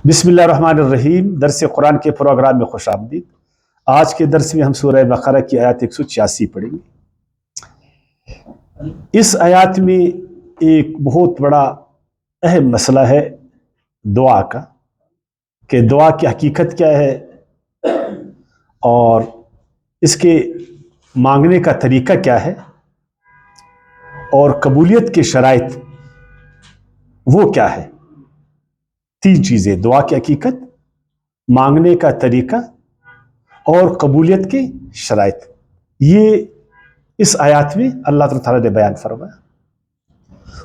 بسم اللہ الرحمن الرحیم۔ درس قرآن کے پروگرام میں خوش آمدید۔ آج کے درس میں ہم سورہ بقرہ کی آیات 186 پڑھیں گے۔ اس آیات میں ایک بہت بڑا اہم مسئلہ ہے دعا کا، کہ دعا کی حقیقت کیا ہے اور اس کے مانگنے کا طریقہ کیا ہے اور قبولیت کے شرائط وہ کیا ہے۔ تین چیزیں: دعا کی حقیقت، مانگنے کا طریقہ اور قبولیت کے شرائط، یہ اس آیات میں اللہ تعالیٰ نے بیان فرمایا۔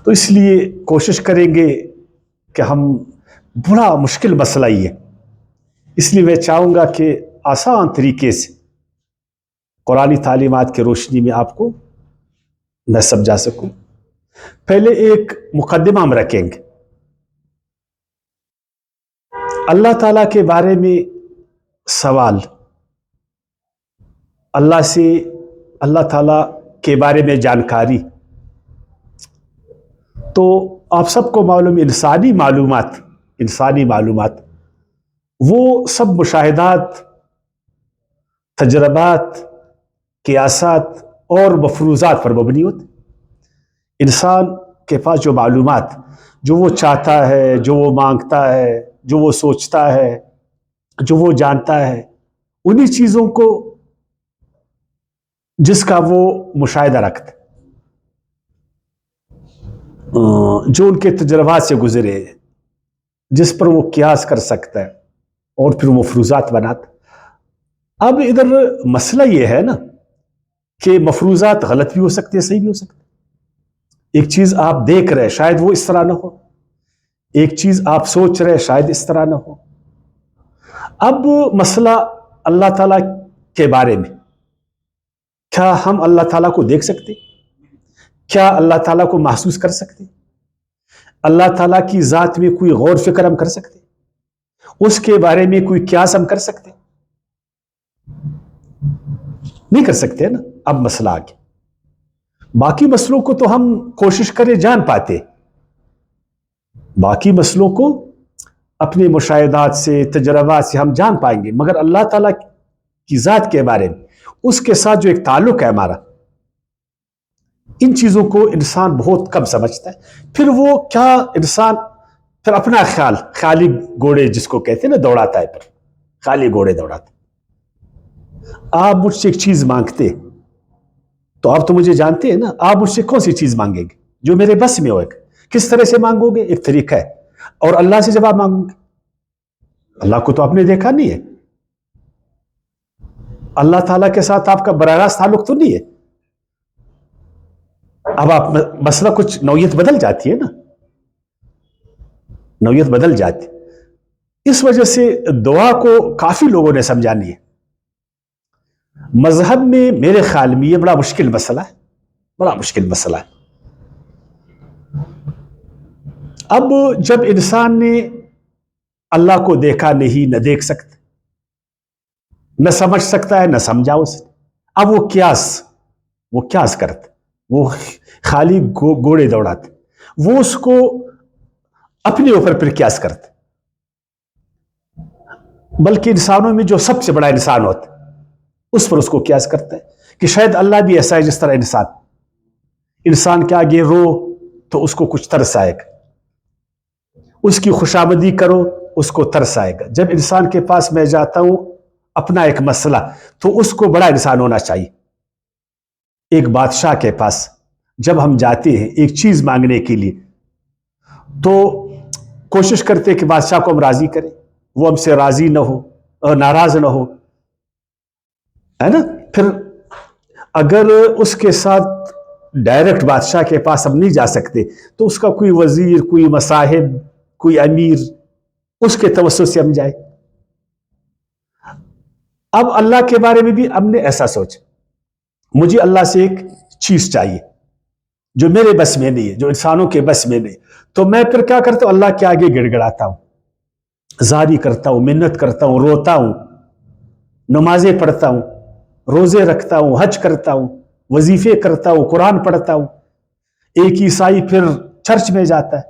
تو اس لیے کوشش کریں گے کہ ہم بڑا مشکل مسئلہ ہی ہے، اس لیے میں چاہوں گا کہ آسان طریقے سے قرآنی تعلیمات کی روشنی میں آپ کو میں سمجھا سکوں۔ پہلے ایک مقدمہ ہم رکھیں گے۔ اللہ تعالیٰ کے بارے میں سوال، اللہ سے اللہ تعالیٰ کے بارے میں جانکاری، تو آپ سب کو معلوم انسانی معلومات وہ سب مشاہدات، تجربات، قیاسات اور مفروضات پر مبنی ہوتے۔ انسان کے پاس جو معلومات، جو وہ چاہتا ہے، جو وہ مانگتا ہے، جو وہ سوچتا ہے، جو وہ جانتا ہے، انہی چیزوں کو جس کا وہ مشاہدہ رکھتا، جو ان کے تجربات سے گزرے، جس پر وہ قیاس کر سکتا ہے اور پھر مفروضات بناتا۔ اب ادھر مسئلہ یہ ہے نا کہ مفروضات غلط بھی ہو سکتے ہیں، صحیح بھی ہو سکتے ہیں۔ ایک چیز آپ دیکھ رہے شاید وہ اس طرح نہ ہو، ایک چیز آپ سوچ رہے شاید اس طرح نہ ہو۔ اب مسئلہ اللہ تعالیٰ کے بارے میں، کیا ہم اللہ تعالیٰ کو دیکھ سکتے؟ کیا اللہ تعالیٰ کو محسوس کر سکتے؟ اللہ تعالیٰ کی ذات میں کوئی غور فکر ہم کر سکتے؟ اس کے بارے میں کوئی قیاس ہم کر سکتے؟ نہیں کر سکتے نا۔ اب مسئلہ آگے، باقی مسئلوں کو تو ہم کوشش کریں جان پاتے، باقی مسئلوں کو اپنے مشاہدات سے، تجربات سے ہم جان پائیں گے، مگر اللہ تعالیٰ کی ذات کے بارے میں، اس کے ساتھ جو ایک تعلق ہے ہمارا، ان چیزوں کو انسان بہت کم سمجھتا ہے۔ پھر وہ کیا انسان پھر اپنا خالی گھوڑے جس کو کہتے ہیں نا دوڑاتا ہے، پھر خالی گھوڑے دوڑاتا ہے۔ آپ مجھ سے ایک چیز مانگتے تو آپ تو مجھے جانتے ہیں نا، آپ مجھ سے کون سی چیز مانگیں گے جو میرے بس میں ہو؟ کس طرح سے مانگو گے؟ ایک طریقہ ہے۔ اور اللہ سے جب آپ مانگو گے، اللہ کو تو آپ نے دیکھا نہیں ہے، اللہ تعالیٰ کے ساتھ آپ کا براہ راست تعلق تو نہیں ہے۔ اب آپ مسئلہ کچھ نوعیت بدل جاتی ہے نا، نوعیت بدل جاتی۔ اس وجہ سے دعا کو کافی لوگوں نے سمجھانی ہے۔ مذہب میں میرے خیال میں یہ بڑا مشکل مسئلہ ہے، بڑا مشکل مسئلہ ہے۔ اب جب انسان نے اللہ کو دیکھا نہیں، نہ دیکھ سکتا، نہ سمجھ سکتا ہے، نہ سمجھا اسے، اب وہ قیاس کرتا، وہ خالی گھوڑے دوڑاتے، وہ اس کو اپنے اوپر پھر قیاس کرتے۔ بلکہ انسانوں میں جو سب سے بڑا انسان ہوتا ہے اس پر اس کو قیاس کرتا ہے کہ شاید اللہ بھی ایسا ہے جس طرح انسان کے آگے رو تو اس کو کچھ ترس آئے گا، اس کی خوشامدی کرو اس کو ترس آئے گا۔ جب انسان کے پاس میں جاتا ہوں اپنا ایک مسئلہ، تو اس کو بڑا انسان ہونا چاہیے۔ ایک بادشاہ کے پاس جب ہم جاتے ہیں ایک چیز مانگنے کے لیے، تو کوشش کرتے کہ بادشاہ کو ہم راضی کریں، وہ ہم سے راضی نہ ہو اور ناراض نہ ہو، ہے نا۔ پھر اگر اس کے ساتھ ڈائریکٹ بادشاہ کے پاس ہم نہیں جا سکتے تو اس کا کوئی وزیر، کوئی مصاحب، کوئی امیر، اس کے توسط سے ہم جائیں۔ اب اللہ کے بارے میں بھی ہم نے ایسا سوچا، مجھے اللہ سے ایک چیز چاہیے جو میرے بس میں نہیں ہے، جو انسانوں کے بس میں نہیں، تو میں پھر کیا کرتا ہوں؟ اللہ کے آگے گڑ گڑاتا ہوں، زاری کرتا ہوں، منت کرتا ہوں، روتا ہوں، نمازیں پڑھتا ہوں، روزے رکھتا ہوں، حج کرتا ہوں، وظیفے کرتا ہوں، قرآن پڑھتا ہوں۔ ایک عیسائی پھر چرچ میں جاتا ہے،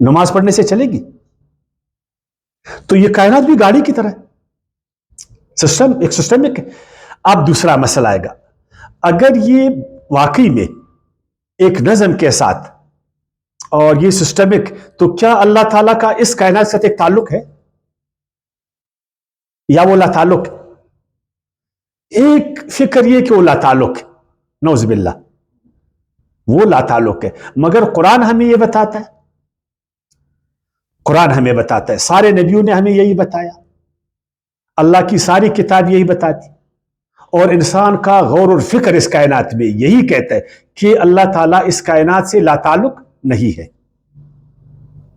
نماز پڑھنے سے چلے گی؟ تو یہ کائنات بھی گاڑی کی طرح سسٹم، ایک سسٹمک ہے۔ اب دوسرا مسئلہ آئے گا، اگر یہ واقعی میں ایک نظم کے ساتھ اور یہ سسٹمک، تو کیا اللہ تعالیٰ کا اس کائنات سے ایک تعلق ہے یا وہ لا تعلق؟ ایک فکر یہ کہ وہ لا تعلق ہے، نعوذ باللہ وہ لا تعلق ہے، مگر قرآن ہمیں یہ بتاتا ہے، قرآن ہمیں بتاتا ہے، سارے نبیوں نے ہمیں یہی بتایا، اللہ کی ساری کتاب یہی بتاتی، اور انسان کا غور اور فکر اس کائنات میں یہی کہتا ہے کہ اللہ تعالیٰ اس کائنات سے لا تعلق نہیں ہے۔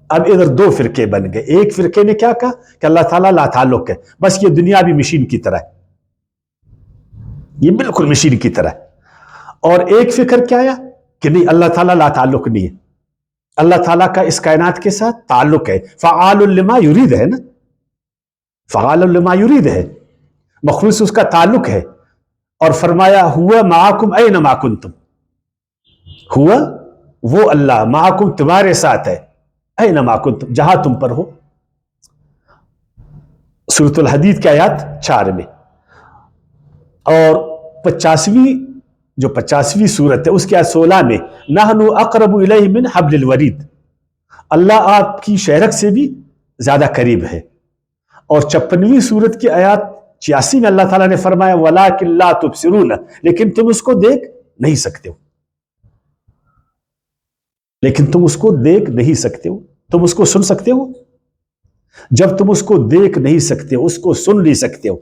اب ادھر دو فرقے بن گئے، ایک فرقے نے کیا کہا کہ اللہ تعالیٰ لا تعلق ہے، بس یہ دنیا بھی مشین کی طرح ہے، یہ بالکل مشین کی طرح ہے، اور ایک فکر کیا آیا کہ نہیں، اللہ تعالیٰ لا تعلق نہیں ہے، اللہ تعالیٰ کا اس کائنات کے ساتھ تعلق ہے، فعال لما یرید ہے نا، فعال لما یرید ہے، مخلوق سے اس کا تعلق ہے، اور فرمایا ہوا معاکم اینما کنتم، ہوا وہ اللہ معاکم تمہارے ساتھ ہے، اینما کنتم جہاں تم پر ہو، سورۃ الحدید کی آیات 4 میں، اور 50ویں جو 50ویں سورت ہے اس کی آیت 16 میں، نحن اقرب الیہ من حبل الورید، اللہ آپ کی شہرک سے بھی زیادہ قریب ہے، اور 56ویں سورت کی آیات 86 میں اللہ تعالیٰ نے فرمایا وَلَٰكِن لَا تُبْصِرُونَ، لیکن تم اس کو دیکھ نہیں سکتے ہو، لیکن تم اس کو دیکھ نہیں سکتے ہو، تم اس کو سن سکتے ہو؟ جب تم اس کو دیکھ نہیں سکتے ہو، اس کو سن نہیں سکتے ہو،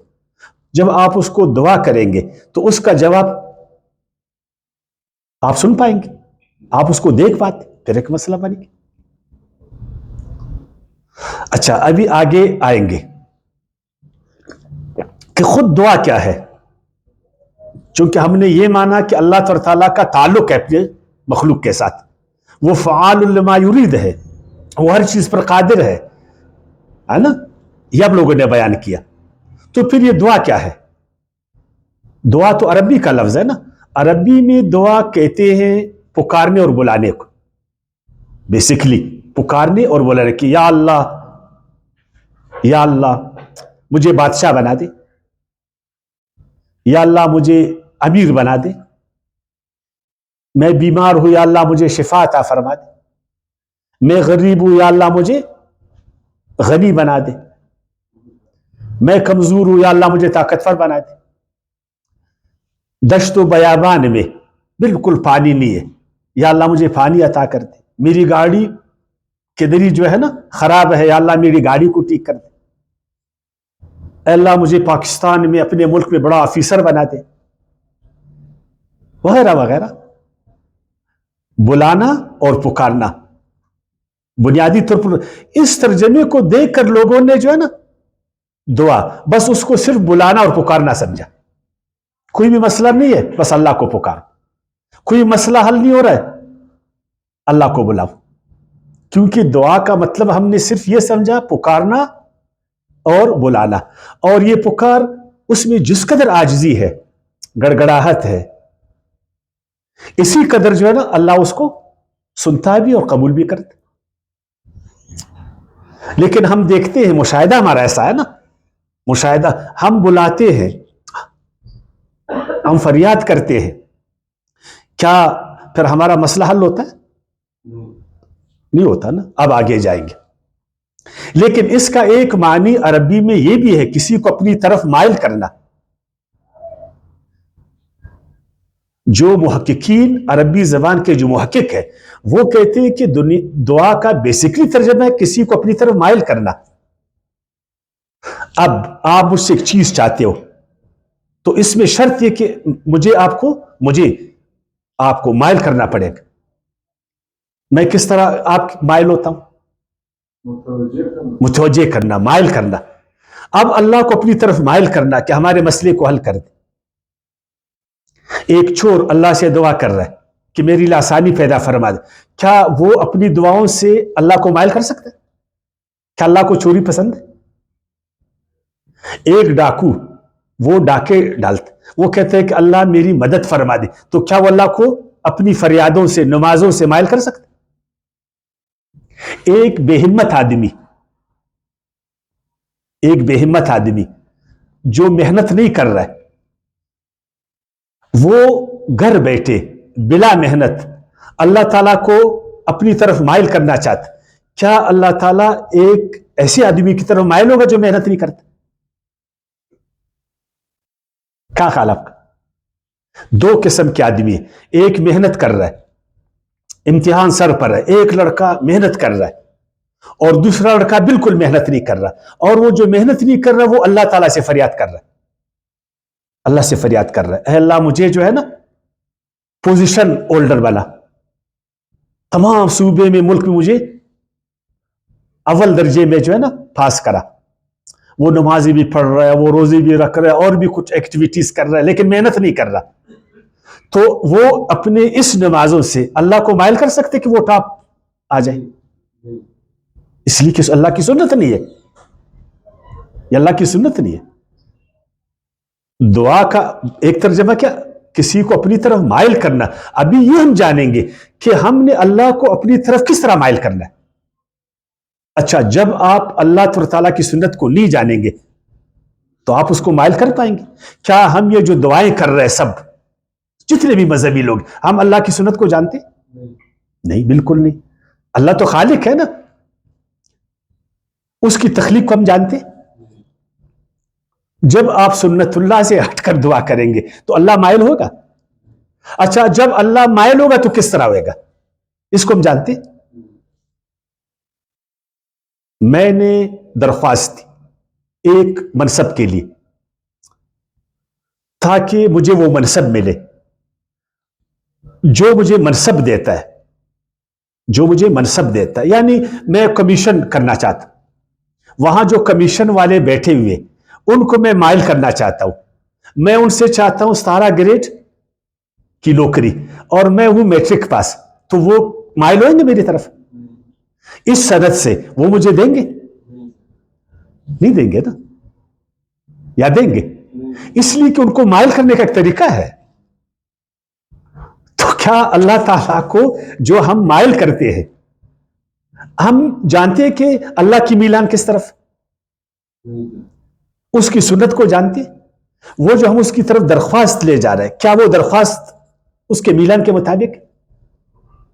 جب آپ اس کو دعا کریں گے تو اس کا جواب آپ سن پائیں گے، آپ اس کو دیکھ پاتے، پھر ایک مسئلہ بنے گا۔ اچھا ابھی آگے آئیں گے کہ خود دعا کیا ہے، چونکہ ہم نے یہ مانا کہ اللہ تعالیٰ کا تعلق ہے اپنے مخلوق کے ساتھ، وہ فعال لما یرید ہے، وہ ہر چیز پر قادر ہے نا، یہ اب لوگوں نے بیان کیا، تو پھر یہ دعا کیا ہے؟ دعا تو عربی کا لفظ ہے نا، عربی میں دعا کہتے ہیں پکارنے اور بلانے کو، بیسیکلی پکارنے اور بلانے کی، یا اللہ یا اللہ مجھے بادشاہ بنا دے، یا اللہ مجھے امیر بنا دے، میں بیمار ہوں یا اللہ مجھے شفا عطا فرما دے، میں غریب ہوں یا اللہ مجھے غنی بنا دے، میں کمزور ہوں یا اللہ مجھے طاقتور بنا دے، دشت و بیابان میں بالکل پانی نہیں ہے، یا اللہ مجھے پانی عطا کر دے، میری گاڑی کدری جو ہے نا خراب ہے، یا اللہ میری گاڑی کو ٹھیک کر دے، اے اللہ مجھے پاکستان میں اپنے ملک میں بڑا آفیسر بنا دے، وغیرہ وغیرہ۔ بلانا اور پکارنا بنیادی طور پر اس ترجمے کو دیکھ کر لوگوں نے جو ہے نا دعا بس اس کو صرف بلانا اور پکارنا سمجھا، کوئی بھی مسئلہ نہیں ہے بس اللہ کو پکار، کوئی مسئلہ حل نہیں ہو رہا ہے اللہ کو بلاؤ، کیونکہ دعا کا مطلب ہم نے صرف یہ سمجھا پکارنا اور بلانا، اور یہ پکار اس میں جس قدر عاجزی ہے، گڑگڑاہٹ ہے، اسی قدر جو ہے نا اللہ اس کو سنتا بھی اور قبول بھی کرتا۔ لیکن ہم دیکھتے ہیں، مشاہدہ ہمارا ایسا ہے نا، مشاہدہ ہم بلاتے ہیں، ہم فریاد کرتے ہیں، کیا پھر ہمارا مسئلہ حل ہوتا ہے؟ نہیں ہوتا نا، اب آگے جائیں گے۔ لیکن اس کا ایک معنی عربی میں یہ بھی ہے کسی کو اپنی طرف مائل کرنا، جو محققین عربی زبان کے جو محقق ہے وہ کہتے ہیں کہ دعا کا بیسیکلی ترجمہ ہے کسی کو اپنی طرف مائل کرنا۔ اب آپ مجھ سے ایک چیز چاہتے ہو تو اس میں شرط یہ کہ مجھے آپ کو مائل کرنا پڑے گا۔ میں کس طرح آپ مائل ہوتا ہوں؟ متوجہ کرنا، مائل کرنا۔ اب اللہ کو اپنی طرف مائل کرنا کہ ہمارے مسئلے کو حل کر دے۔ ایک چور اللہ سے دعا کر رہا ہے کہ میری لیے آسانی پیدا فرما دے، کیا وہ اپنی دعاؤں سے اللہ کو مائل کر سکتا ہے؟ کیا اللہ کو چوری پسند ہے؟ ایک ڈاکو وہ ڈاکے ڈالتا، وہ کہتے ہیں کہ اللہ میری مدد فرما دے، تو کیا وہ اللہ کو اپنی فریادوں سے، نمازوں سے مائل کر سکتا ہے؟ ایک بے ہمت آدمی جو محنت نہیں کر رہا ہے، وہ گھر بیٹھے بلا محنت اللہ تعالیٰ کو اپنی طرف مائل کرنا چاہتا، کیا اللہ تعالیٰ ایک ایسے آدمی کی طرف مائل ہوگا جو محنت نہیں کرتا؟ کیا خیال آپ کا؟ دو قسم کے آدمی ہیں، ایک محنت کر رہا ہے، امتحان سر پر ہے، ایک لڑکا محنت کر رہا ہے اور دوسرا لڑکا بالکل محنت نہیں کر رہا، اور وہ جو محنت نہیں کر رہا وہ اللہ تعالیٰ سے فریاد کر رہا ہے، اللہ سے فریاد کر رہا ہے، اے اللہ مجھے جو ہے نا پوزیشن ہولڈر بنا، تمام صوبے میں ملک میں مجھے اول درجے میں جو ہے نا پاس کرا۔ وہ نمازی بھی پڑھ رہا ہے، وہ روزی بھی رکھ رہا ہے، اور بھی کچھ ایکٹیویٹیز کر رہا ہے، لیکن محنت نہیں کر رہا، تو وہ اپنے اس نمازوں سے اللہ کو مائل کر سکتے کہ وہ ٹاپ آ جائے؟ اس لیے کہ اللہ کی سنت نہیں ہے، یہ اللہ کی سنت نہیں ہے۔ دعا کا ایک ترجمہ کیا؟ کسی کو اپنی طرف مائل کرنا۔ ابھی یہ ہم جانیں گے کہ ہم نے اللہ کو اپنی طرف کس طرح مائل کرنا ہے۔ اچھا، جب آپ اللہ تعالیٰ کی سنت کو نہیں جانیں گے تو آپ اس کو مائل کر پائیں گے؟ کیا ہم یہ جو دعائیں کر رہے ہیں سب جتنے بھی مذہبی لوگ، ہم اللہ کی سنت کو جانتے؟ نہیں، بالکل نہیں۔ اللہ تو خالق ہے نا، اس کی تخلیق کو ہم جانتے؟ جب آپ سنت اللہ سے ہٹ کر دعا کریں گے تو اللہ مائل ہوگا؟ اچھا، جب اللہ مائل ہوگا تو کس طرح ہوئے گا؟ اس کو ہم جانتے؟ میں نے درخواست دی ایک منصب کے لیے تاکہ مجھے وہ منصب ملے، جو مجھے منصب دیتا ہے، یعنی میں کمیشن کرنا چاہتا، وہاں جو کمیشن والے بیٹھے ہوئے ان کو میں مائل کرنا چاہتا ہوں، میں ان سے چاہتا ہوں 17 گریڈ کی نوکری اور میں وہ میٹرک پاس، تو وہ مائل ہوئیں گے میری طرف اس سند سے؟ وہ مجھے دیں گے؟ نہیں دیں گے نا، یا دیں گے؟ اس لیے کہ ان کو مائل کرنے کا ایک طریقہ ہے۔ تو کیا اللہ تعالیٰ کو جو ہم مائل کرتے ہیں، ہم جانتے ہیں کہ اللہ کی میلان کس طرف؟ اس کی سنت کو جانتے؟ وہ جو ہم اس کی طرف درخواست لے جا رہے ہیں، کیا وہ درخواست اس کے میلان کے مطابق؟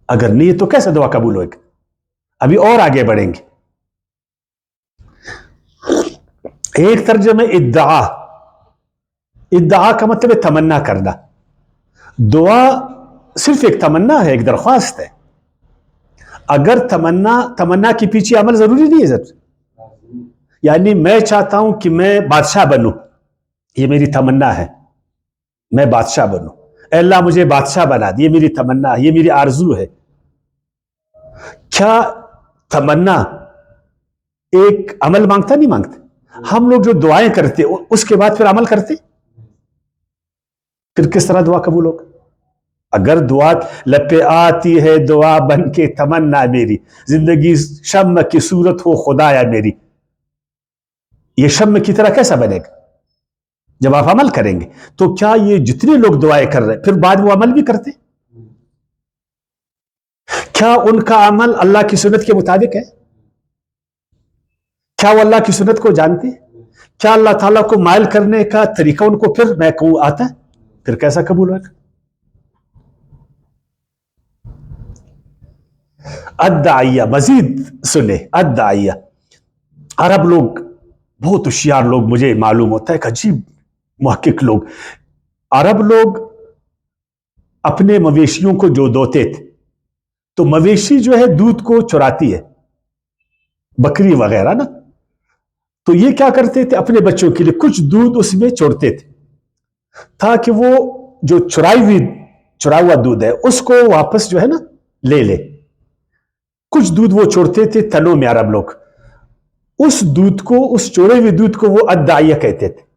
اگر نہیں تو کیسے دعا قبول ہوئے گا؟ ابھی اور آگے بڑھیں گے۔ ایک ترجمہ ادعا کا مطلب ہے تمنا کرنا۔ دعا صرف ایک تمنا ہے، ایک درخواست ہے۔ اگر تمنا کے پیچھے عمل ضروری نہیں ہے ضرور، یعنی میں چاہتا ہوں کہ میں بادشاہ بنوں، یہ میری تمنا ہے، میں بادشاہ بنوں، اے اللہ مجھے بادشاہ بنا دے، یہ میری تمنا ہے، یہ میری آرزو ہے۔ کیا تمنا ایک عمل مانگتا؟ نہیں مانگتا۔ ہم لوگ جو دعائیں کرتے اس کے بعد پھر عمل کرتے، پھر کس طرح دعا قبول ہوگا؟ اگر دعا لپے آتی ہے دعا بن کے تمنا میری، زندگی شمع کی صورت ہو خدایا میری، یہ شمع کی طرح کیسا بنے گا جب آپ عمل کریں گے؟ تو کیا یہ جتنے لوگ دعائیں کر رہے ہیں پھر بعد وہ عمل بھی کرتے؟ کیا ان کا عمل اللہ کی سنت کے مطابق ہے؟ کیا وہ اللہ کی سنت کو جانتے؟ کیا اللہ تعالیٰ کو مائل کرنے کا طریقہ ان کو پھر میں کہوں آتا ہے؟ پھر کیسا قبول ہوگا؟ الداعیہ، مزید سنیں، الداعیہ عرب لوگ بہت ہوشیار لوگ، مجھے معلوم ہوتا ہے کہ عجیب محقق لوگ، عرب لوگ اپنے مویشیوں کو جو دوتے تھے تو مویشی جو ہے دودھ کو چراتی ہے، بکری وغیرہ نا، تو یہ کیا کرتے تھے اپنے بچوں کے لیے کچھ دودھ اس میں چھوڑتے تھے تاکہ وہ جو چرا ہوا دودھ ہے اس کو واپس جو ہے نا لے لے۔ کچھ دودھ وہ چھوڑتے تھے تنوں میں، عرب لوگ اس دودھ کو، اس چوڑے ہوئے دودھ کو وہ الداعیہ کہتے تھے۔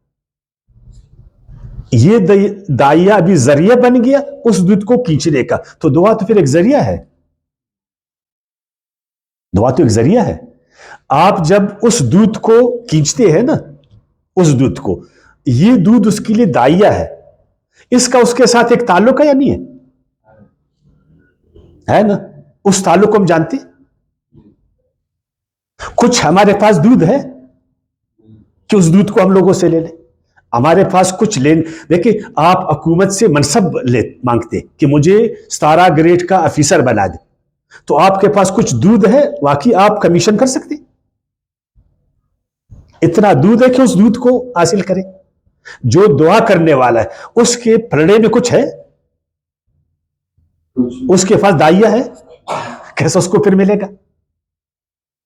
یہ داعیہ ابھی ذریعہ بن گیا اس دودھ کو کھینچنے کا، تو دعا تو پھر ایک ذریعہ ہے، دعا تو ایک ذریعہ ہے۔ آپ جب اس دودھ کو کھینچتے ہیں نا، اس دودھ کو، یہ دودھ اس کے لیے داعیہ ہے، اس کا اس کے ساتھ ایک تعلق ہے یا نہیں ہے نا؟ اس تعلق کو ہم جانتے؟ کچھ ہمارے پاس دودھ ہے کہ اس دودھ کو ہم لوگوں سے لے لیں؟ ہمارے پاس کچھ دیکھیں، آپ حکومت سے منصب مانگتے کہ مجھے 17 گریڈ کا آفیسر بنا دے، تو آپ کے پاس کچھ دودھ ہے واقعی آپ کمیشن کر سکتے؟ اتنا دودھ ہے کہ اس دودھ کو حاصل کرے؟ جو دعا کرنے والا ہے اس کے پھرڑے میں کچھ ہے؟ اس کے پاس دائیا ہے، کیسا اس کو پھر ملے گا؟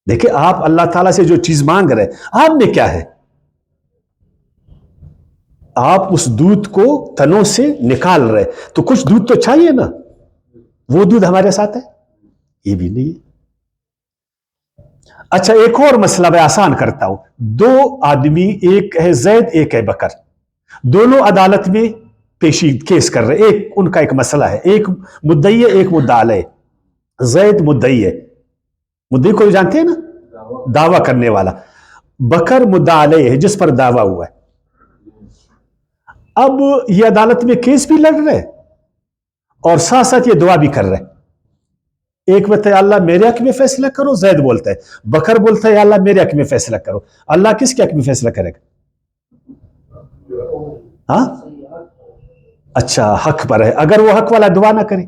دیکھیں، آپ اللہ تعالیٰ سے جو چیز مانگ رہے آپ میں کیا ہے؟ آپ اس دودھ کو تنوں سے نکال رہے، تو کچھ دودھ تو چاہیے نا، وہ دودھ ہمارے ساتھ ہے؟ یہ بھی نہیں ہے۔ اچھا، ایک اور مسئلہ میں آسان کرتا ہوں۔ دو آدمی، ایک ہے زید ایک ہے بکر، دونوں عدالت میں پیشی کیس کر رہے، ایک ان کا ایک مسئلہ ہے، ایک مدعی ہے ایک مدعا علیہ۔ زید مدعی ہے، مدعی کو جانتے ہیں نا، دعویٰ کرنے والا۔ بکر مدعا علیہ ہے، جس پر دعویٰ ہوا ہے۔ اب یہ عدالت میں کیس بھی لڑ رہے اور ساتھ ساتھ یہ دعا بھی کر رہے۔ ایک بولتا ہے اللہ میرے حق میں فیصلہ کرو، زید بولتا ہے، بکر بولتا ہے یا اللہ میرے حق میں فیصلہ کرو۔ اللہ کس کے حق میں فیصلہ کرے گا؟ ہاں، اچھا، حق پر ہے۔ اگر وہ حق والا دعا نہ کرے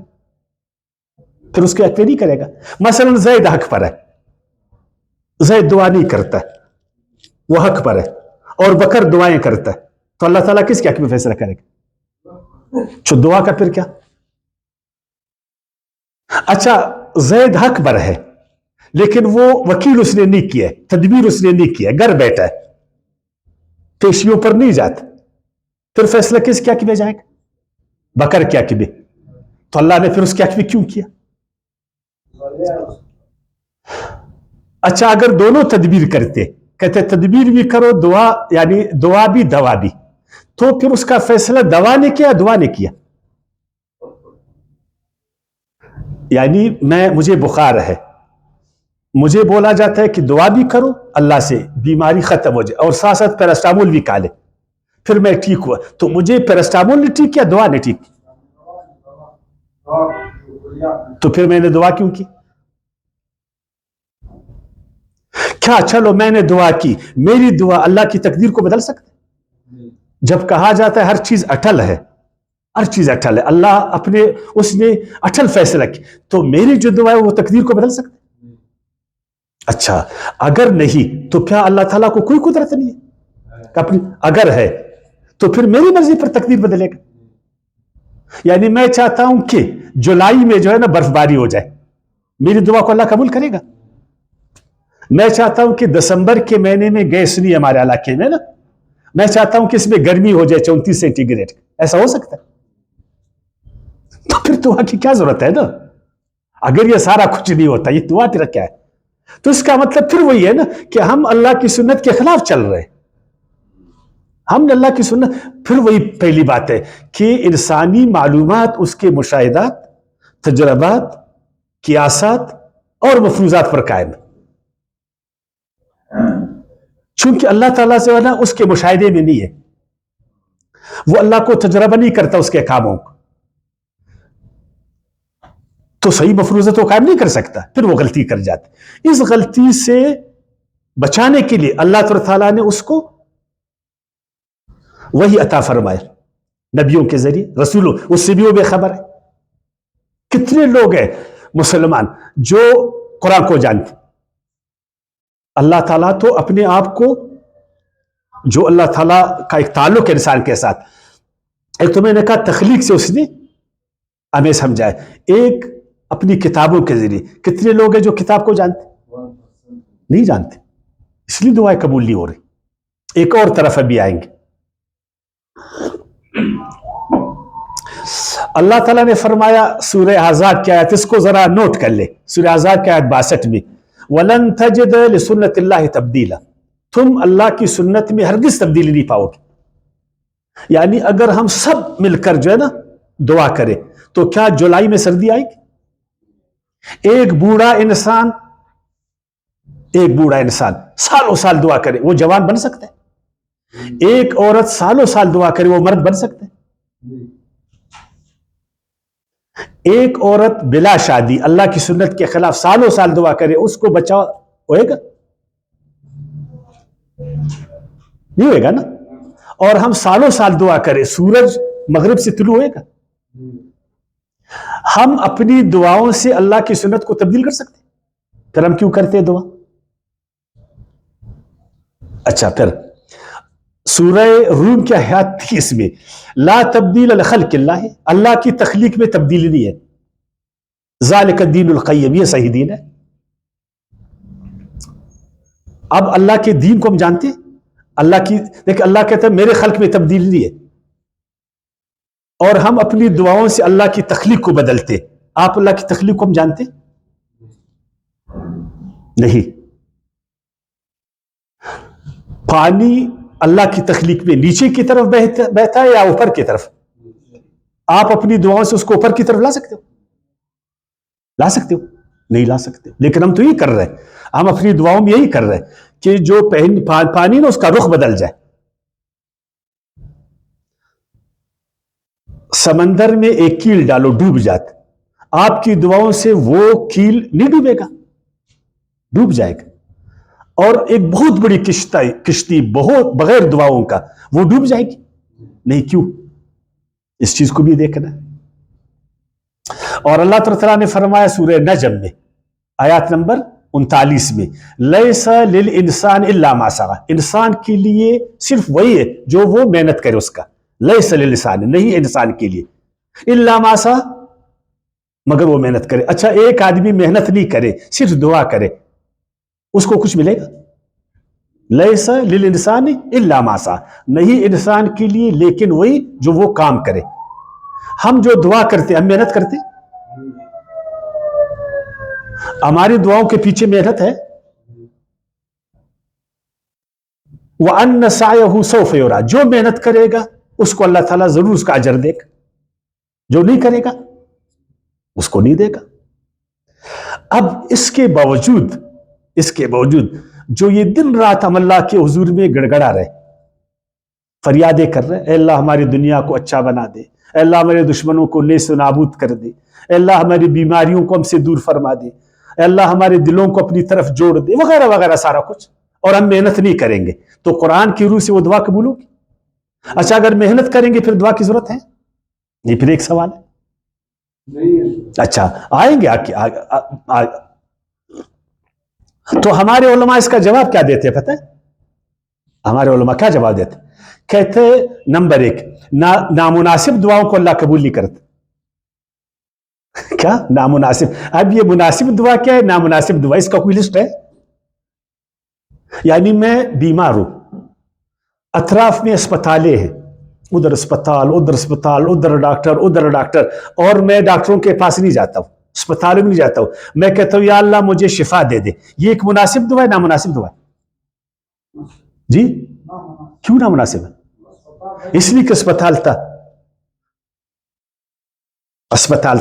پھر اس کے حق پہ نہیں کرے گا۔ مثلا زید حق پر ہے، زید دعا نہیں کرتا ہے، وہ حق پر ہے، اور بکر دعائیں کرتا ہے، تو اللہ تعالیٰ کس کے حق میں فیصلہ کرے گا؟ جو دعا کا پھر کیا؟ اچھا، زید حق پر ہے لیکن وہ وکیل اس نے نہیں کیا، تدبیر اس نے نہیں کیا، گھر بیٹھا ہے، پیشیوں پر نہیں جاتا، پھر فیصلہ کس کے حق میں جائے گا؟ بکر کے حق میں۔ تو اللہ نے پھر اس کے حق میں کیوں کیا؟ اچھا، اگر دونوں تدبیر کرتے، کہتے تدبیر بھی کرو دعا، یعنی دعا بھی دوا بھی، تو پھر اس کا فیصلہ دوا نے کیا دعا نے کیا؟ یعنی مجھے بخار ہے، مجھے بولا جاتا ہے کہ دعا بھی کرو اللہ سے بیماری ختم ہو جائے، اور ساتھ ساتھ پیراسٹامول بھی کھا لے، پھر میں ٹھیک ہوا، تو مجھے پیراسٹامول نے ٹھیک کیا دعا نے ٹھیک؟ تو پھر میں نے دعا کیوں کی؟ کیا چلو میں نے دعا کی، میری دعا اللہ کی تقدیر کو بدل سکتے؟ جب کہا جاتا ہے ہر چیز اٹل ہے، ہر چیز اٹل ہے، اللہ اس نے اٹل فیصلہ کی، تو میری جو دعا ہے وہ تقدیر کو بدل سکتے؟ اچھا، اگر نہیں تو کیا اللہ تعالیٰ کو کوئی قدرت نہیں ہے؟ اگر ہے تو پھر میری مرضی پر تقدیر بدلے گا؟ یعنی میں چاہتا ہوں کہ جولائی میں جو ہے نا برف باری ہو جائے، میری دعا کو اللہ قبول کرے گا؟ میں چاہتا ہوں کہ دسمبر کے مہینے میں گیس نہیں ہمارے علاقے میں نا، میں چاہتا ہوں کہ اس میں گرمی ہو جائے 34 سینٹی گریڈ، ایسا ہو سکتا ہے؟ تو پھر دعا کی کیا ضرورت ہے نا؟ اگر یہ سارا کچھ نہیں ہوتا، یہ دعا پھر کیا ہے؟ تو اس کا مطلب پھر وہی ہے نا کہ ہم اللہ کی سنت کے خلاف چل رہے ہیں۔ ہم نے اللہ کی سنت، پھر وہی پہلی بات ہے کہ انسانی معلومات، اس کے مشاہدات، تجربات، قیاسات اور مفروضات پر قائم ہے، چونکہ اللہ تعالیٰ سے والا اس کے مشاہدے میں نہیں ہے، وہ اللہ کو تجربہ نہیں کرتا اس کے کاموں کو، تو صحیح مفروضہ تو قائم نہیں کر سکتا، پھر وہ غلطی کر جاتی۔ اس غلطی سے بچانے کے لیے اللہ تعالیٰ نے اس کو وہی عطا فرمائے نبیوں کے ذریعے، رسولوں، اس سے بھی وہ بے خبر ہے۔ کتنے لوگ ہیں مسلمان جو قرآن کو جانتے؟ اللہ تعالیٰ تو اپنے آپ کو، جو اللہ تعالیٰ کا ایک تعلق ہے انسان کے ساتھ، ایک تو میں نے کہا تخلیق سے اس نے ہمیں سمجھائے، ایک اپنی کتابوں کے ذریعے۔ کتنے لوگ ہیں جو کتاب کو جانتے؟ نہیں جانتے، اس لیے دعائیں قبول نہیں ہو رہی۔ ایک اور طرف ابھی آئیں گے۔ اللہ تعالیٰ نے فرمایا سورہ احزاب کی آیت، اس کو ذرا نوٹ کر لے، سورہ احزاب کی آیت 62 میں، وَلَن تَجِدَ لِسُنَّةِ اللَّهِ تَبْدِيلًا، تم اللہ کی سنت میں ہرگز تبدیلی نہیں پاؤ گے۔ یعنی اگر ہم سب مل کر جو ہے نا دعا کریں تو کیا جولائی میں سردی آئے گی؟ ایک بوڑھا انسان سالوں سال دعا کرے وہ جوان بن سکتا ہے؟ ایک عورت سالوں سال دعا کرے وہ مرد بن سکتے ہیں؟ ایک عورت بلا شادی اللہ کی سنت کے خلاف سالوں سال دعا کرے اس کو بچاؤ ہوئے گا؟ نہیں ہوئے گا نا. اور ہم سالوں سال دعا کریں سورج مغرب سے طلوع ہوئے گا؟ ہم اپنی دعاؤں سے اللہ کی سنت کو تبدیل کر سکتے؟ پھر ہم کیوں کرتے ہیں دعا؟ اچھا پھر سورہ روم کی آیات 30 میں لا تبدیل لخلق اللہ، اللہ کی تخلیق میں تبدیلی نہیں ہے. ذالک الدین القیم، یہ صحیح دین ہے. اب اللہ کے دین کو ہم جانتے ہیں. اللہ کی دیکھ، اللہ کہتا ہے میرے خلق میں تبدیلی نہیں ہے، اور ہم اپنی دعاؤں سے اللہ کی تخلیق کو بدلتے. آپ اللہ کی تخلیق کو ہم جانتے نہیں. پانی اللہ کی تخلیق میں نیچے کی طرف بہتا ہے یا اوپر کی طرف؟ آپ اپنی دعاؤں سے اس کو اوپر کی طرف لا سکتے ہو؟ لا سکتے ہو؟ نہیں لا سکتے. لیکن ہم تو یہی کر رہے ہیں، ہم اپنی دعاؤں میں یہی کر رہے ہیں کہ جو پانی نا اس کا رخ بدل جائے. سمندر میں ایک کیل ڈالو ڈوب جاتا، آپ کی دعاؤں سے وہ کیل نہیں ڈوبے گا، ڈوب جائے گا. اور ایک بہت بڑی کشتی بہت بغیر دعاؤں کا وہ ڈوب جائے گی نہیں. کیوں؟ اس چیز کو بھی دیکھنا ہے. اور اللہ تعالیٰ نے فرمایا سورہ نجم میں آیات نمبر 39 میں لیس للانسان الا ما سعی، انسان کے لیے صرف وہی ہے جو وہ محنت کرے. اس کا لیس للانسان، نہیں انسان کے لیے الا ما سعی، مگر وہ محنت کرے. اچھا ایک آدمی محنت نہیں کرے صرف دعا کرے، اس کو کچھ ملے گا؟ لیس للانسان الا ما سعی، نہیں انسان کے لیے لیکن وہی جو وہ کام کرے. ہم جو دعا کرتے ہم محنت کرتے؟ ہماری دعاؤں کے پیچھے محنت ہے. وَأَنَّ سَعْيَهُ سَوْفَ يُرَىٰ، جو محنت کرے گا اس کو اللہ تعالیٰ ضرور اس کا اجر دے گا، جو نہیں کرے گا اس کو نہیں دے گا. اب اس کے باوجود جو یہ دن رات ہم اللہ کے حضور میں گڑگڑا رہے، فریادیں کر رہے، اے اللہ ہماری دنیا کو اچھا بنا دے، اے اللہ ہمارے دشمنوں کو نیست و نابود کر دے، اے اللہ ہماری بیماریوں کو ہم سے دور فرما دے، اے اللہ ہمارے دلوں کو اپنی طرف جوڑ دے، وغیرہ وغیرہ سارا کچھ. اور ہم محنت نہیں کریں گے تو قرآن کی روح سے وہ دعا قبول ہوگی؟ اچھا اگر محنت کریں گے پھر دعا کی ضرورت ہے؟ یہ پھر ایک سوال ہے. اچھا آئیں گے تو ہمارے علماء اس کا جواب کیا دیتے ہیں پتہ ہے؟ ہمارے علماء کیا جواب دیتے؟ کہتے نمبر 1 نامناسب دعاؤں کو اللہ قبول نہیں کرتا. کیا نامناسب؟ اب یہ مناسب دعا کیا ہے، نامناسب دعا، اس کا کوئی لسٹ ہے؟ یعنی میں بیمار ہوں، اطراف میں اسپتالیں ہیں، ادھر اسپتال ادھر اسپتال، ادھر ڈاکٹر، اور میں ڈاکٹروں کے پاس نہیں جاتا ہوں، اسپتالوں میں نہیں جاتا ہوں. میں کہتا ہوں یا اللہ مجھے شفا دے دے. یہ ایک مناسب دعا ہے نامناسب دعا ہے؟ جی کیوں نامناسب ہے؟ اس لیے کہ اسپتال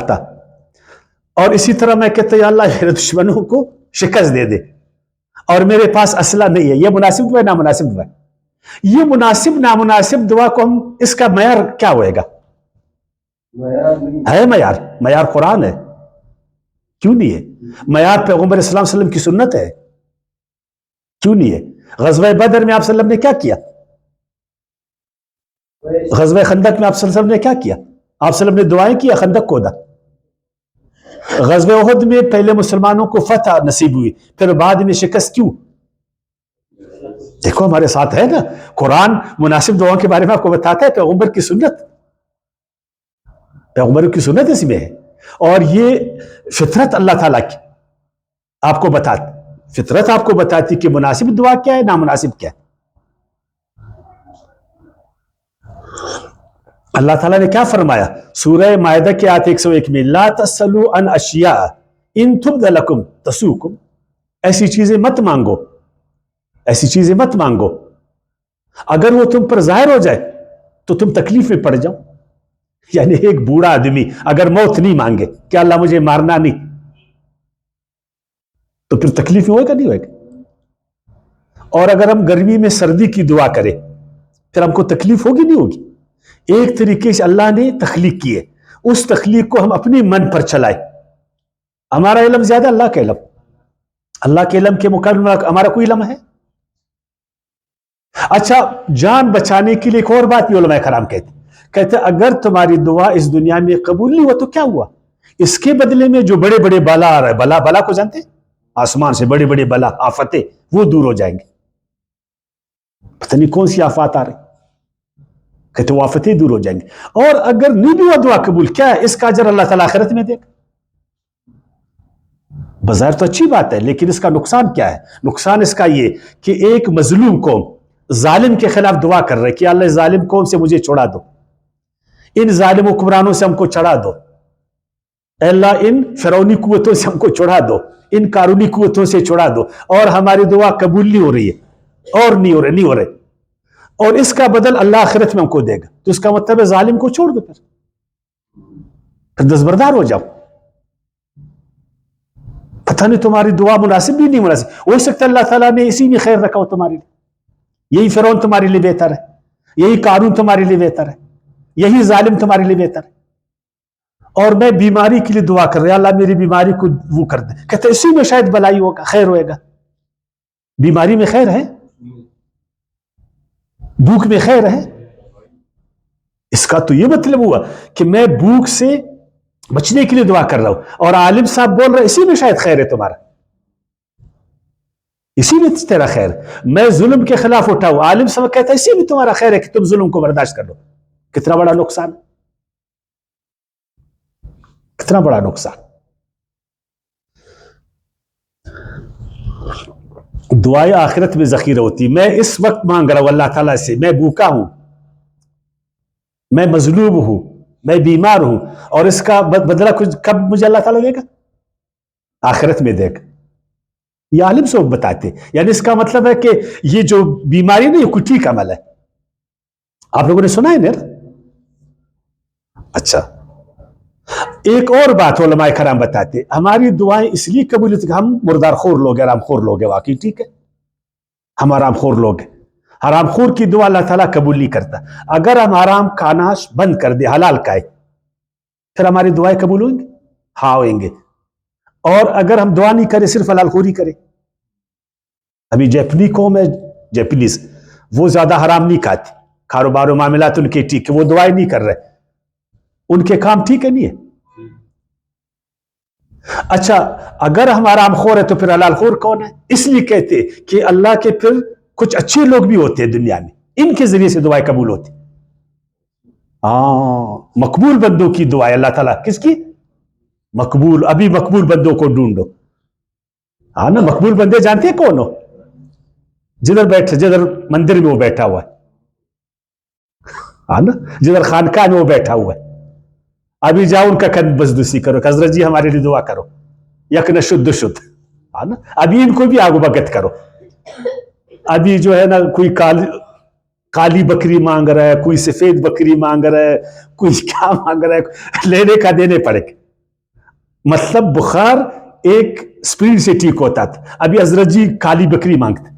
تھا. اور اسی طرح میں کہتا ہوں یا اللہ میرے دشمنوں کو شکست دے دے اور میرے پاس اسلحہ نہیں ہے. یہ مناسب دعا ہے نامناسب دعا ہے؟ یہ مناسب نامناسب دعا کو ہم اس کا معیار کیا ہوئے گا؟ ہے معیار قرآن ہے. کیوں نہیں ہے؟ معیار پیغمبر اسلام صلی اللہ علیہ وسلم کی سنت ہے. کیوں نہیں ہے؟ غزوہ بدر میں آپ صلی اللہ علیہ وسلم نے کیا کیا؟ غزوہ خندق میں آپ صلی اللہ علیہ وسلم نے کیا کیا؟ آپ صلی اللہ علیہ وسلم نے دعائیں کیا خندق کو دا. غزوہ احد میں پہلے مسلمانوں کو فتح نصیب ہوئی، پھر بعد میں شکست کیوں؟ دیکھو ہمارے ساتھ ہے نا، قرآن مناسب دعاؤں کے بارے میں آپ کو بتاتا ہے، پیغمبر کی سنت اس میں ہے. اور یہ فطرت اللہ تعالیٰ کی آپ کو فطرت آپ کو بتاتی کہ مناسب دعا کیا ہے نامناسب کیا ہے. اللہ تعالیٰ نے کیا فرمایا سورہ مائدہ کے آیت 101 میں لا تسألوا عن اشیاء ان تبد لکم تسؤکم، ایسی چیزیں مت مانگو اگر وہ تم پر ظاہر ہو جائے تو تم تکلیف میں پڑ جاؤ. یعنی ایک بوڑھا آدمی اگر موت نہیں مانگے کہ اللہ مجھے مارنا نہیں، تو پھر تکلیف میں ہوئے گا نہیں ہوئے گا؟ اور اگر ہم گرمی میں سردی کی دعا کریں پھر ہم کو تکلیف ہوگی نہیں ہوگی؟ ایک طریقے سے اللہ نے تخلیق کی ہے، اس تخلیق کو ہم اپنی من پر چلائے. ہمارا علم زیادہ اللہ کے علم کے مقابلے میں ہمارا کوئی علم ہے؟ اچھا، جان بچانے کے لیے ایک اور بات بھی علماء کرام کہتے اگر تمہاری دعا اس دنیا میں قبول نہیں ہوا تو کیا ہوا؟ اس کے بدلے میں جو بڑے بڑے بلا آ رہا ہے، بلا کو جانتے ہیں؟ آسمان سے بڑے بڑے بلا، آفتیں، وہ دور ہو جائیں گے. پتہ نہیں کون سی آفات آ رہی، کہتے وہ آفتیں دور ہو جائیں گے. اور اگر نہیں بھی ہوا دعا قبول، کیا ہے اس کا اجر اللہ تعالیٰ آخرت میں دے گا. بظاہر تو اچھی بات ہے، لیکن اس کا نقصان کیا ہے؟ نقصان اس کا یہ کہ ایک مظلوم قوم ظالم کے خلاف دعا کر رہے کہ اللہ ظالم قوم سے مجھے چھڑا دو، ان ظالم حکمرانوں سے ہم کو چھڑا دو، اے اللہ ان فرعونی قوتوں سے ہم کو چھڑا دو، ان قارونی قوتوں سے چھڑا دو، اور ہماری دعا قبول نہیں ہو رہی ہے، اور نہیں ہو رہے، اور اس کا بدل اللہ آخرت میں ہم کو دے گا. تو اس کا مطلب ہے ظالم کو چھوڑ دو، پھر دستبردار ہو جاؤ. پتہ نہیں تمہاری دعا مناسب بھی نہیں مناسب، ہو سکتا ہے اللہ تعالیٰ نے اسی میں خیر رکھا ہو تمہارے لیے. یہی فرعون تمہارے لیے بہتر ہے، یہی قارون تمہارے لیے بہتر ہے، یہی ظالم تمہارے لیے بہتر ہے. اور میں بیماری کے لیے دعا کر رہا، اللہ میری بیماری کو وہ کر دے، کہتے اسی میں شاید بلائی ہوگا، خیر ہوئے گا. بیماری میں خیر ہے، بھوک میں خیر ہے. اس کا تو یہ مطلب ہوا کہ میں بھوک سے بچنے کے لیے دعا کر رہا ہوں، اور عالم صاحب بول رہے اسی میں شاید خیر ہے تمہارا، اسی میں تیرا خیر. میں ظلم کے خلاف اٹھا ہوں، عالم صاحب کہتا ہے اسی میں تمہارا خیر ہے کہ تم ظلم کو برداشت کر لو. کتنا بڑا نقصان، کتنا بڑا نقصان. دعائیں آخرت میں ذخیرہ ہوتی. میں اس وقت مانگ رہا ہوں اللہ تعالیٰ سے، میں بھوکا ہوں، میں مظلوم ہوں، میں بیمار ہوں، اور اس کا بدلہ کچھ کب مجھے اللہ تعالیٰ دے گا؟ آخرت میں دے گا. یہ عالم صاحب بتاتے، یعنی اس کا مطلب ہے کہ یہ جو بیماری نہیں، یہ کوئی ٹھیک عمل ہے. آپ لوگوں نے سنا ہے نا؟ اچھا، ایک اور بات علماء کرام بتاتے، ہماری دعائیں اس لیے قبول ہوتی کہ ہم مردار خور لوگ ہیں، حرام خور لوگ ہیں. واقعی ٹھیک ہے، ہم حرام خور لوگ ہیں. حرام خور کی دعا اللہ تعالیٰ قبول نہیں کرتا. اگر ہم حرام کھانا بند کر دیں، حلال کھائیں، پھر ہماری دعائیں قبول ہوئیں گے؟ ہاں ہوئیں گے. اور اگر ہم دعا نہیں کریں، صرف حلال خوری کریں، ابھی جیپنی قوم ہے، جیپنیز، وہ زیادہ حرام نہیں کھاتے، کاروبار و معاملات ان کے ٹھیک ہے، وہ دعائیں نہیں کر رہے، ان کے کام ٹھیک ہے نہیں ہے. اچھا، اگر ہم حرام خور ہے تو پھر حلال خور کون ہے؟ اس لیے کہتے کہ اللہ کے پھر کچھ اچھے لوگ بھی ہوتے ہیں دنیا میں، ان کے ذریعے سے دعائیں قبول ہوتی. مقبول بندوں کی دعائیں اللہ تعالیٰ، کس کی؟ مقبول. ابھی مقبول بندوں کو ڈھونڈو. ہاں نا، مقبول بندے جانتے ہیں کون ہو؟ جدھر مندر میں وہ بیٹھا ہوا ہے، ہاں نا، جدھر خانقاہ میں وہ بیٹھا ہوا ہے. ابھی جاؤ ان کا کن بزدوسی کرو کہ حضرت جی ہمارے لیے دعا کرو، یقین شدھ شدھ، ہاں نا. ابھی ان کو بھی آگو بگت کرو. ابھی جو ہے نا، کوئی کالی بکری مانگ رہا ہے، کوئی سفید بکری مانگ رہا ہے، کوئی کیا مانگ رہا ہے، لینے کا دینے پڑے گا. مطلب بخار ایک سپیڈ سے ٹھیک ہوتا تھا، ابھی حضرت جی کالی بکری مانگتے،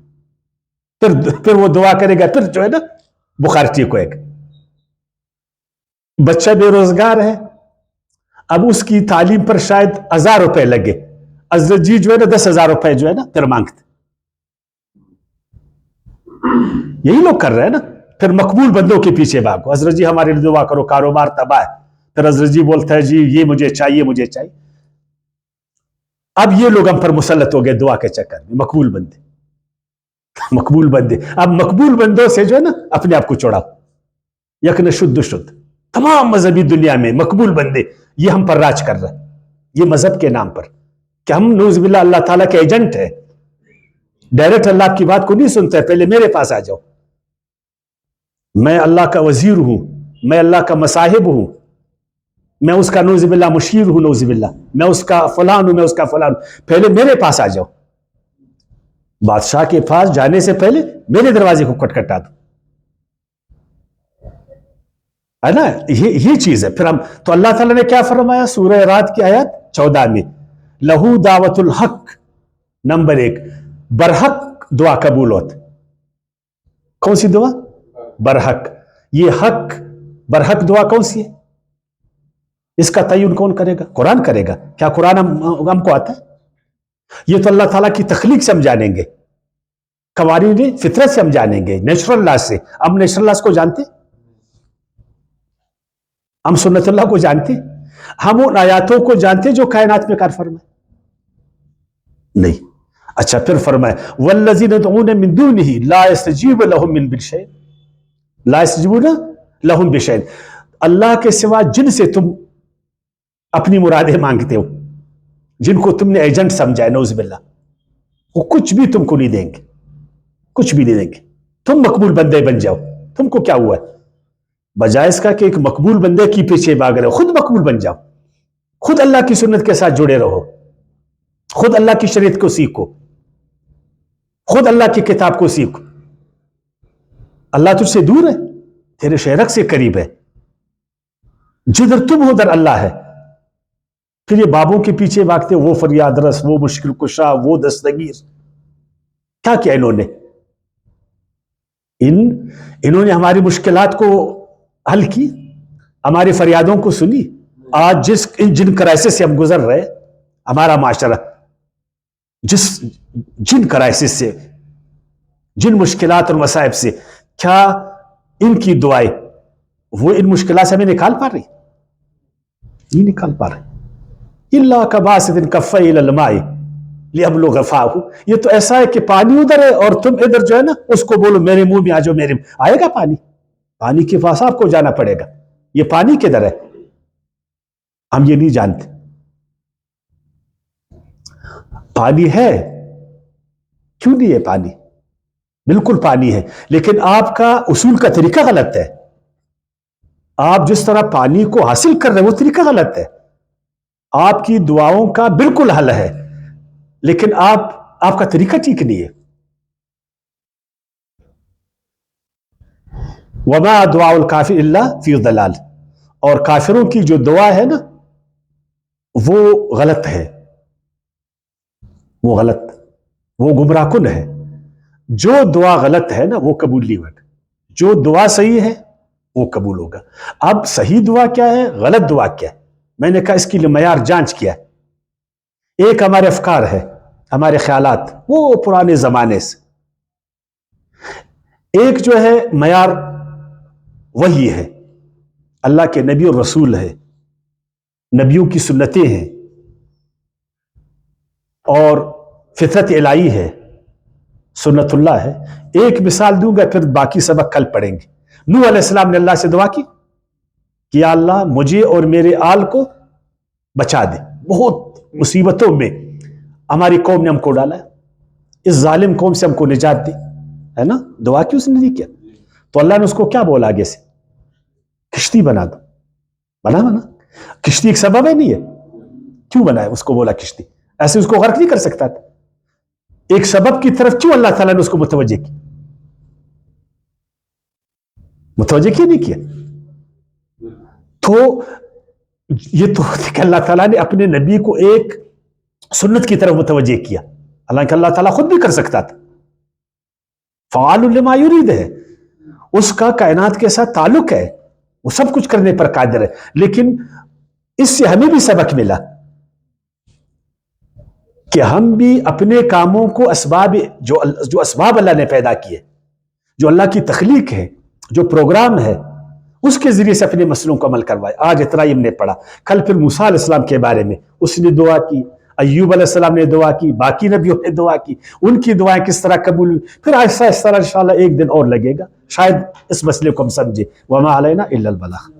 پھر وہ دعا کرے گا، پھر جو ہے نا بخار ٹھیک ہوئے گا. بچہ بے روزگار ہے، اب اس کی تعلیم پر شاید 1000 روپے لگے، حضرت جی جو ہے نا 10,000 روپے جو ہے نا پھر مانگتے. یہی لوگ کر رہے ہیں نا. پھر مقبول بندوں کے پیچھے بھاگو، حضرت جی ہمارے لیے دعا کرو، کاروبار تباہ ہے، پھر حضرت جی بولتا ہے جی یہ مجھے چاہیے، مجھے چاہیے. اب یہ لوگ ہم پر مسلط ہو گئے دعا کے چکر میں، مقبول بندے، مقبول بندے. اب مقبول بندوں سے جو ہے نا اپنے آپ کو چھوڑاؤ، یقین شدھ شدھ. تمام مذہبی دنیا میں مقبول بندے یہ ہم پر راج کر رہے ہیں، یہ مذہب کے نام پر، کہ ہم نعوذ باللہ اللہ تعالیٰ کے ایجنٹ ہیں. ڈائریکٹ اللہ کی بات کو نہیں سنتے، پہلے میرے پاس آ جاؤ، میں اللہ کا وزیر ہوں، میں اللہ کا مصاحب ہوں، میں اس کا نعوذ باللہ مشیر ہوں، نعوذ باللہ میں اس کا فلان ہوں، میں اس کا فلان ہوں، پہلے میرے پاس آ جاؤ. بادشاہ کے پاس جانے سے پہلے میرے دروازے کو کٹکھٹا دو، ہے نا. یہ چیز ہے. پھر ہم تو اللہ تعالیٰ نے کیا فرمایا سورہ رات کی آیت 14 میں، لہو دعوت الحق، نمبر 1 برحق دعا قبول ہوتا. کون سی دعا؟ برحق. یہ حق برحق دعا کون سی ہے؟ اس کا تعین کون کرے گا؟ قرآن کرے گا. کیا قرآن ہم کو آتا ہے؟ یہ تو اللہ تعالیٰ کی تخلیق سے ہم جانیں گے. قوانین فطرت سے ہم جانیں گے, نیچرل لا سے. ہم نیچرل لاس کو جانتے, ہم سنت اللہ کو جانتے, ہم ان آیاتوں کو جانتے جو کائنات میں کار فرمائے نہیں. اچھا پھر فرمائے والذین يدعون من دونه لا يستجیب لهم من بشیء, لا يستجیبون لهم بشیء. اللہ کے سوا جن سے تم اپنی مرادیں مانگتے ہو, جن کو تم نے ایجنٹ سمجھا ہے, نعوذ باللہ, وہ کچھ بھی تم کو نہیں دیں گے, کچھ بھی نہیں دیں گے. تم مقبول بندے بن جاؤ. تم کو کیا ہوا ہے؟ بجائے اس کا کہ ایک مقبول بندے کی پیچھے بھاگ رہے ہو, خود مقبول بن جاؤ, خود اللہ کی سنت کے ساتھ جڑے رہو, خود اللہ کی شریعت کو سیکھو, خود اللہ کی کتاب کو سیکھو. اللہ تجھ سے دور ہے, تیرے شہرک سے قریب ہے. جدھر تم ہو ادھر اللہ ہے. پھر یہ بابوں کے پیچھے بھاگتے, وہ فریاد رس, وہ مشکل کشا, وہ دستگیر. کیا کیا انہوں نے؟ انہوں نے ہماری مشکلات کو حل کی, ہماری فریادوں کو سنی. آج جن کرائسس سے ہم گزر رہے, ہمارا معاشرہ جن کرائسس سے, جن مشکلات اور مصائب سے, کیا ان کی دعائیں وہ ان مشکلات سے ہمیں نکال پا رہی؟ نہیں نکال پا رہی. اللہ کباسط کفیہ الی الماء لیبلغ فاہ. یہ تو ایسا ہے کہ پانی ادھر ہے اور تم ادھر جو ہے نا اس کو بولو میرے منہ میں آ جاؤ, میرے آئے گا پانی؟ پانی کے پاس آپ کو جانا پڑے گا. یہ پانی کدھر ہے؟ ہم یہ نہیں جانتے. پانی ہے, کیوں نہیں ہے پانی؟ بالکل پانی ہے, لیکن آپ کا اصول کا طریقہ غلط ہے. آپ جس طرح پانی کو حاصل کر رہے ہیں وہ طریقہ غلط ہے. آپ کی دعاؤں کا بالکل حل ہے, لیکن آپ کا طریقہ ٹھیک نہیں ہے. وما دعاء الکافر الا فی ضلال. اور کافروں کی جو دعا ہے نا وہ غلط ہے, وہ غلط, وہ گمراہ کن ہے. جو دعا غلط ہے نا وہ قبول نہیں ہوگا, جو دعا صحیح ہے وہ قبول ہوگا. اب صحیح دعا کیا ہے, غلط دعا کیا ہے؟ میں نے کہا اس کے لیے معیار جانچ کیا. ایک ہمارے افکار ہے, ہمارے خیالات, وہ پرانے زمانے سے. ایک جو ہے معیار وہی ہے, اللہ کے نبی اور رسول ہے, نبیوں کی سنتیں ہیں اور فطرت الہی ہے, سنت اللہ ہے. ایک مثال دوں گا پھر باقی سبق کل پڑھیں گے. نوح علیہ السلام نے اللہ سے دعا کی کہ یا اللہ مجھے اور میرے آل کو بچا دے, بہت مصیبتوں میں ہماری قوم نے ہم کو ڈالا ہے, اس ظالم قوم سے ہم کو نجات دی, ہے نا. دعا کی اس نے نہیں کیا, تو اللہ نے اس کو کیا بولا آگے سے؟ کشتی بنا دو. بنا کشتی ایک سبب ہے نہیں ہے, کیوں بنا ہے اس کو بولا کشتی؟ ایسے اس کو غرق نہیں کر سکتا تھا. ایک سبب کی طرف کیوں اللہ تعالیٰ نے اس کو متوجہ کی؟ متوجہ کیوں نہیں کیا؟ تو یہ تو کہ اللہ تعالیٰ نے اپنے نبی کو ایک سنت کی طرف متوجہ کیا, حالانکہ اللہ تعالیٰ خود بھی کر سکتا تھا. فعال لما یرید ہے, اس کا کائنات کے ساتھ تعلق ہے, وہ سب کچھ کرنے پر قادر ہے. لیکن اس سے ہمیں بھی سبق ملا کہ ہم بھی اپنے کاموں کو اسباب جو اسباب اللہ نے پیدا کیے, جو اللہ کی تخلیق ہے, جو پروگرام ہے, اس کے ذریعے سے اپنے مسئلوں کو عمل کروائے. آج ابراہیم نے پڑھا, کل پھر موسیٰ علیہ السلام کے بارے میں اس نے دعا کی, ایوب علیہ السلام نے دعا کی, باقی نبیوں نے دعا کی, ان کی دعائیں کس طرح قبول ہوئی. پھر آہستہ آہستہ انشاءاللہ ایک دن اور لگے گا شاید اس مسئلے کو ہم سمجھے. وما علینا الا البلاغ.